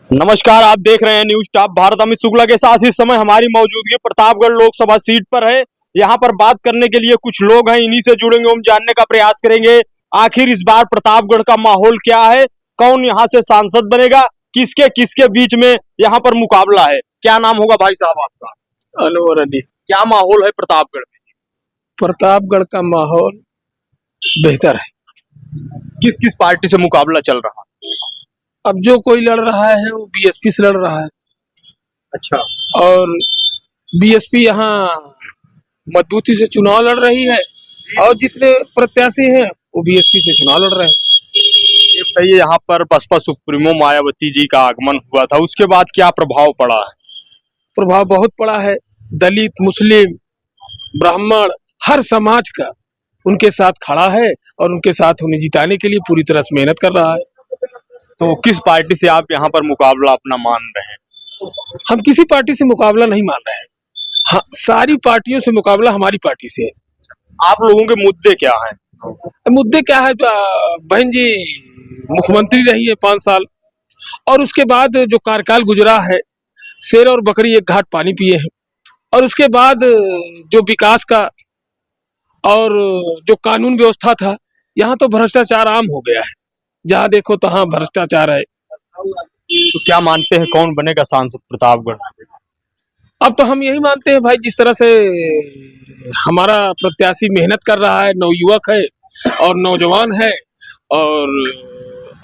नमस्कार, आप देख रहे हैं न्यूज टॉप भारत। अमित शुक्ला के साथ इस समय हमारी मौजूदगी प्रतापगढ़ लोकसभा सीट पर है। यहाँ पर बात करने के लिए कुछ लोग हैं, इन्हीं से जुड़ेंगे, हम जानने का प्रयास करेंगे आखिर इस बार प्रतापगढ़ का माहौल क्या है, कौन यहाँ से सांसद बनेगा, किसके किसके बीच में यहाँ पर मुकाबला है। क्या नाम होगा भाई साहब आपका? अनवर अली। क्या माहौल है प्रतापगढ़ में? प्रतापगढ़ का माहौल बेहतर है। किस किस पार्टी से मुकाबला चल रहा है? अब जो कोई लड़ रहा है वो बीएसपी से लड़ रहा है। अच्छा। और बीएसपी यहाँ मजबूती से चुनाव लड़ रही है और जितने प्रत्याशी हैं वो बीएसपी से चुनाव लड़ रहे हैं। ये बताइए, यहाँ पर बसपा सुप्रीमो मायावती जी का आगमन हुआ था, उसके बाद क्या प्रभाव पड़ा है? प्रभाव बहुत पड़ा है। दलित, मुस्लिम, ब्राह्मण, हर समाज का उनके साथ खड़ा है और उनके साथ उन्हें जिताने के लिए पूरी तरह से मेहनत कर रहा है। तो किस पार्टी से आप यहाँ पर मुकाबला अपना मान रहे हैं? हम किसी पार्टी से मुकाबला नहीं मान रहे हैं। हाँ, सारी पार्टियों से मुकाबला हमारी पार्टी से है। आप लोगों के मुद्दे क्या हैं? मुद्दे क्या है? बहन जी मुख्यमंत्री रही है 5 साल और उसके बाद जो कार्यकाल गुजरा है, शेर और बकरी एक घाट पानी पिए हैं। और उसके बाद जो विकास का और जो कानून व्यवस्था था, यहाँ तो भ्रष्टाचार आम हो गया है। जहाँ देखो तहाँ भ्रष्टाचार है। तो क्या मानते हैं कौन बनेगा सांसद प्रतापगढ़? अब तो हम यही मानते हैं भाई, जिस तरह से हमारा प्रत्याशी मेहनत कर रहा है, नवयुवक है और नौजवान है और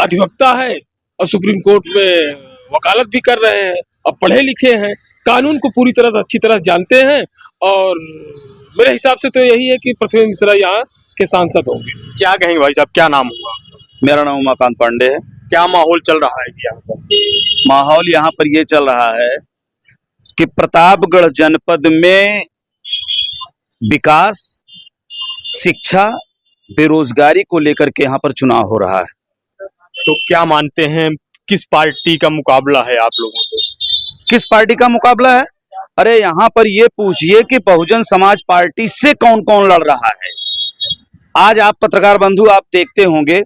अधिवक्ता है और सुप्रीम कोर्ट में वकालत भी कर रहे हैं और पढ़े लिखे हैं, कानून को पूरी तरह से अच्छी तरह जानते हैं। और मेरे हिसाब से तो यही है कि प्रथमेश मिश्रा यहाँ के सांसद होंगे। क्या कहेंगे भाई साहब, क्या नाम होगा? मेरा नाम उमाकांत पांडे है। क्या माहौल चल रहा है यहाँ पर? माहौल यहाँ पर ये चल रहा है कि प्रतापगढ़ जनपद में विकास, शिक्षा, बेरोजगारी को लेकर के यहाँ पर चुनाव हो रहा है। तो क्या मानते हैं किस पार्टी का मुकाबला है आप लोगों से? किस पार्टी का मुकाबला है? अरे यहाँ पर ये पूछिए कि बहुजन समाज पार्टी से कौन कौन लड़ रहा है। आज आप पत्रकार बंधु आप देखते होंगे,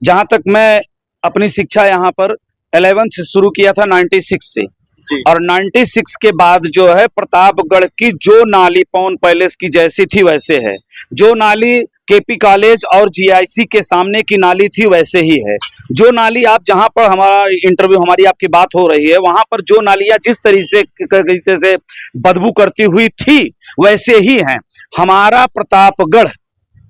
जहां तक मैं अपनी शिक्षा यहाँ पर 11th से शुरू किया था 96 से, और 96 के बाद जो है प्रतापगढ़ की जो नाली पवन पैलेस की जैसी थी वैसे है, जो नाली केपी कॉलेज और जीआईसी के सामने की नाली थी वैसे ही है, जो नाली आप जहां पर हमारा इंटरव्यू हमारी आपकी बात हो रही है वहां पर जो नालियां जिस तरीके से बदबू करती हुई थी वैसे ही हैं। हमारा प्रतापगढ़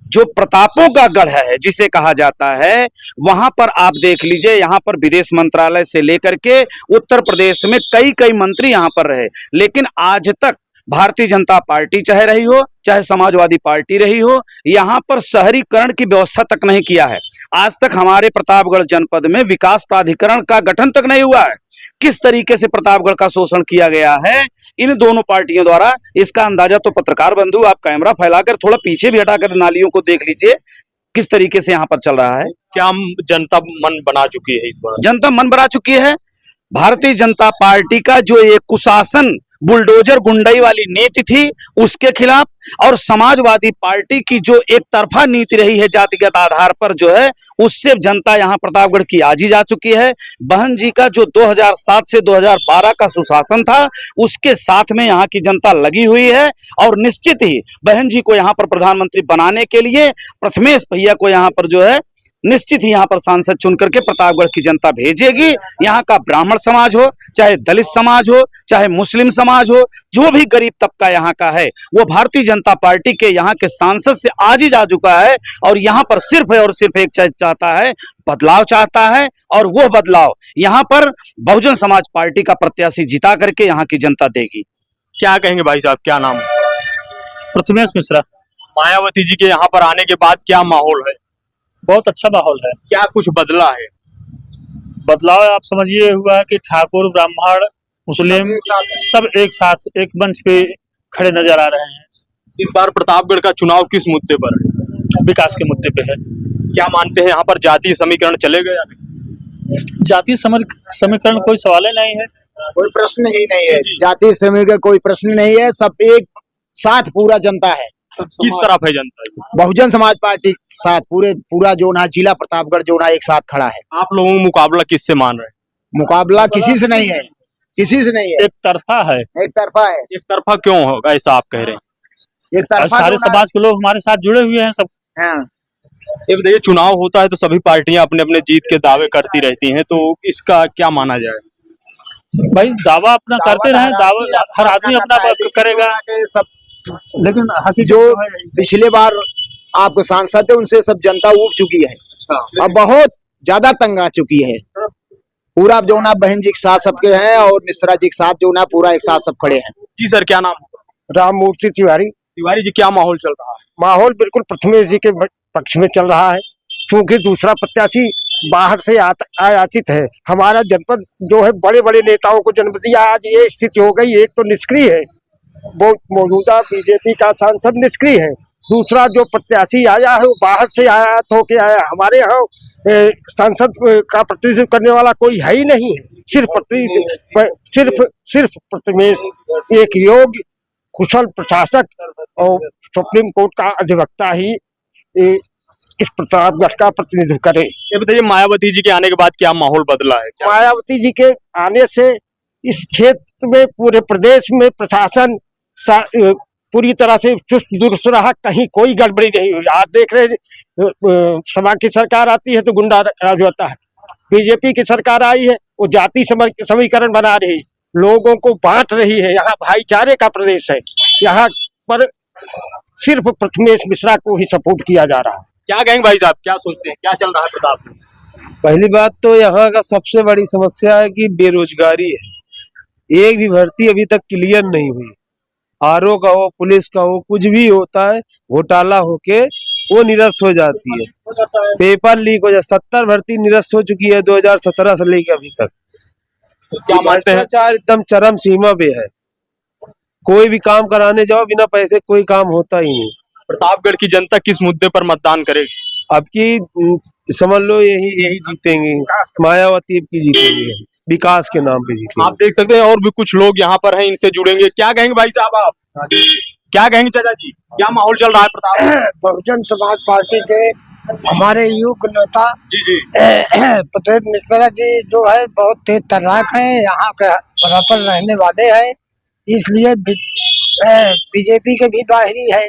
जो प्रतापों का गढ़ है जिसे कहा जाता है, वहां पर आप देख लीजिए, यहाँ पर विदेश मंत्रालय से लेकर के उत्तर प्रदेश में कई कई मंत्री यहाँ पर रहे, लेकिन आज तक भारतीय जनता पार्टी चाहे रही हो चाहे समाजवादी पार्टी रही हो, यहाँ पर शहरीकरण की व्यवस्था तक नहीं किया है। आज तक हमारे प्रतापगढ़ जनपद में विकास प्राधिकरण का गठन तक नहीं हुआ है। किस तरीके से प्रतापगढ़ का शोषण किया गया है इन दोनों पार्टियों द्वारा, इसका अंदाजा तो पत्रकार बंधु आप कैमरा फैलाकर थोड़ा पीछे भी हटाकर नालियों को देख लीजिए किस तरीके से यहाँ पर चल रहा है। क्या जनता मन बना चुकी है? इस बार जनता मन बना चुकी है। भारतीय जनता पार्टी का जो एक कुशासन बुलडोजर गुंडई वाली नीति थी उसके खिलाफ, और समाजवादी पार्टी की जो एक तरफा नीति रही है जातिगत आधार पर जो है, उससे जनता यहाँ प्रतापगढ़ की आज ही जा चुकी है। बहन जी का जो 2007 से 2012 का सुशासन था उसके साथ में यहाँ की जनता लगी हुई है, और निश्चित ही बहन जी को यहाँ पर प्रधानमंत्री बनाने के लिए प्रथमेश भैया को यहाँ पर जो है निश्चित ही यहाँ पर सांसद चुन करके प्रतापगढ़ की जनता भेजेगी। यहाँ का ब्राह्मण समाज हो, चाहे दलित समाज हो, चाहे मुस्लिम समाज हो, जो भी गरीब तबका यहाँ का है वो भारतीय जनता पार्टी के यहाँ के सांसद से आज ही जा चुका है, और यहाँ पर सिर्फ और सिर्फ एक चाहता है, बदलाव चाहता है, और वो बदलाव यहाँ पर बहुजन समाज पार्टी का प्रत्याशी जिता करके यहाँ की जनता देगी। क्या कहेंगे भाई साहब, क्या नाम? प्रथमेश मिश्रा। मायावती जी के यहाँ पर आने के बाद क्या माहौल है? बहुत अच्छा माहौल है। क्या कुछ बदला है? बदलाव आप समझिए हुआ है कि ठाकुर, ब्राह्मण, मुस्लिम सब एक साथ एक मंच पे खड़े नजर आ रहे हैं। इस बार प्रतापगढ़ का चुनाव किस मुद्दे पर है? विकास के मुद्दे पे है। क्या मानते हैं यहाँ पर जातीय समीकरण चलेगा या नहीं? जातीय समीकरण कोई सवाल ही नहीं है, कोई प्रश्न ही नहीं है। जातीय समीकरण कोई प्रश्न नहीं है। सब एक साथ पूरा जनता है। किस तरफ है जनता? बहुजन समाज पार्टी साथ पूरा जो ना जिला प्रतापगढ़ जो ना एक साथ खड़ा है। आप लोगों का मुकाबला किससे मान रहे हैं? मुकाबला किसी से नहीं है, किसी से नहीं है, एक तरफा है। एक तरफा है। एक तरफा क्यों होगा ऐसा आप कह रहे हैं? एक और तरफा सारे जो ना- समाज के लोग हमारे साथ जुड़े हुए हैं सब। हाँ, ये बताइए, चुनाव होता है तो सभी पार्टियां अपने अपने जीत के दावे करती रहती हैं, तो इसका क्या माना जाए? भाई दावा अपना करते रहे, दावा हर आदमी अपना करेगा, के सब लेकिन हकीकत जो जो है, पिछले बार आपको सांसद थे उनसे सब जनता ऊब चुकी है अच्छा। और बहुत ज्यादा तंग आ चुकी है। पूरा जो ना बहन जी के साथ सबके हैं और मिश्रा जी के साथ जो ना पूरा एक साथ सब खड़े हैं। जी सर, क्या नाम है? राममूर्ति तिवारी। तिवारी जी, क्या माहौल चल रहा है? माहौल बिल्कुल प्रथमेश जी के पक्ष में चल रहा है, क्योंकि दूसरा प्रत्याशी बाहर से आयातित है। हमारा जनपद जो है बड़े बड़े नेताओं को जन्म दिया, आज ये स्थिति हो गई। एक तो निष्क्रिय है, वो मौजूदा बीजेपी का सांसद निष्क्रिय है। दूसरा जो प्रत्याशी आया है वो बाहर से आयात होके आया। हमारे यहाँ सांसद का प्रतिनिधित्व करने वाला कोई है ही नहीं है। सिर्फ प्रथमेश एक योग्य कुशल प्रशासक और सुप्रीम कोर्ट का अधिवक्ता ही इस प्रतापगढ़ का प्रतिनिधित्व करे। ये बताइए, मायावती जी के आने के बाद क्या माहौल बदला है? क्या मायावती जी के आने से इस क्षेत्र में पूरे प्रदेश में प्रशासन पूरी तरह से चुस्त दुरुस्त रहा, कहीं कोई गड़बड़ी नहीं हुई। आज देख रहे सभा की सरकार आती है तो गुंडा राज होता है। बीजेपी की सरकार आई है वो जाति समीकरण बना रही है, लोगों को बांट रही है। यहाँ भाईचारे का प्रदेश है, यहाँ पर सिर्फ प्रथमेश मिश्रा को ही सपोर्ट किया जा रहा है। क्या कहेंगे भाई साहब, क्या सोचते हैं, क्या चल रहा है प्रताप में? पहली बात तो यहाँ का सबसे बड़ी समस्या है कि बेरोजगारी है। एक भी भर्ती अभी तक क्लियर नहीं हुई। आरओ का हो, पुलिस का हो, कुछ भी होता है घोटाला होके वो निरस्त हो जाती है। पेपर लीक हो जाए, 70 भर्ती निरस्त हो चुकी है 2017 से लेके अभी तक। क्या मानते हैं? भ्रष्टाचार एकदम चरम सीमा पे है। कोई भी काम कराने जाओ बिना पैसे कोई काम होता ही नहीं। प्रतापगढ़ की जनता किस मुद्दे पर मतदान करेगी? अब की समझ लो यही जीतेंगे, मायावती की जीतेंगे, विकास के नाम पे जीतेंगे। आप देख सकते हैं और भी कुछ लोग यहाँ पर हैं, इनसे जुड़ेंगे। क्या कहेंगे भाई साहब आप? क्या कहेंगे चाचा जी, क्या माहौल चल रहा है प्रताप? बहुजन समाज पार्टी के हमारे युग नेता जी जी, प्रताप मिश्रा जी जो है बहुत तेज तर्राक है, यहाँ के बराबर रहने वाले हैं, इसलिए बीजेपी के भी बाहरी है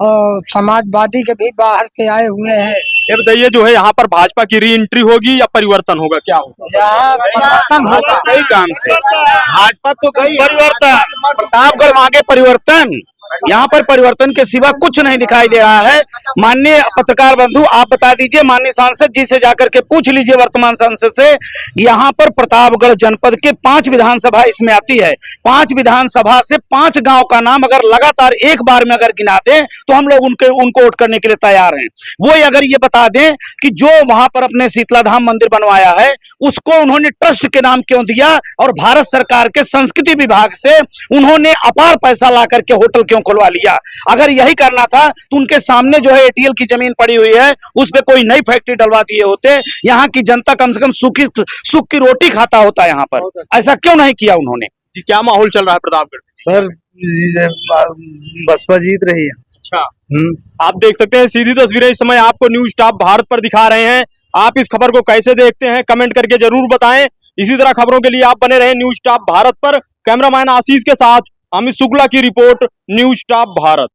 और समाजवादी के भी बाहर से आए हुए हैं। ये बताइए, जो है यहाँ पर भाजपा की री एंट्री होगी या परिवर्तन होगा, क्या होगा? यहाँ परिवर्तन होगा। कई काम से भाजपा तो कई परिवर्तन, प्रतापगढ़ मांगे परिवर्तन। यहाँ पर परिवर्तन के सिवा कुछ नहीं दिखाई दे रहा है। माननीय पत्रकार बंधु, आप बता दीजिए, माननीय सांसद जी से जाकर के पूछ लीजिए वर्तमान सांसद से, यहाँ पर प्रतापगढ़ जनपद के 5 विधानसभा इसमें आती है। 5 विधानसभा से 5 गांव का नाम अगर लगातार एक बार में अगर गिना दें तो हम लोग उनको वोट करने के लिए तैयार हैं। वो अगर ये बता दें कि जो वहां पर अपने शीतला धाम मंदिर बनवाया है उसको उन्होंने ट्रस्ट के नाम क्यों दिया, और भारत सरकार के संस्कृति विभाग से उन्होंने अपार पैसा ला करके होटल क्यों खुलवा लिया। अगर यही करना था तो उनके सामने जो है एटीएल की जमीन पड़ी हुई है उस पे कोई नई फैक्ट्री डलवा दिए होते, यहाँ की जनता कम से कम सुख की रोटी खाता होता। यहाँ पर ऐसा क्यों नहीं किया उन्होंने? जी, क्या माहौल चल रहा है प्रतापगढ़? सर बसपा जीत रही है। अच्छा, आप देख सकते हैं सीधी तस्वीरें इस समय आपको न्यूज स्टाफ भारत पर दिखा रहे हैं। आप इस खबर को कैसे देखते हैं कमेंट करके जरूर बताएं। इसी तरह खबरों के लिए आप बने रहे न्यूज स्टाफ भारत पर। कैमरामैन आशीष के साथ अमित शुक्ला की रिपोर्ट, न्यूज स्टाफ भारत।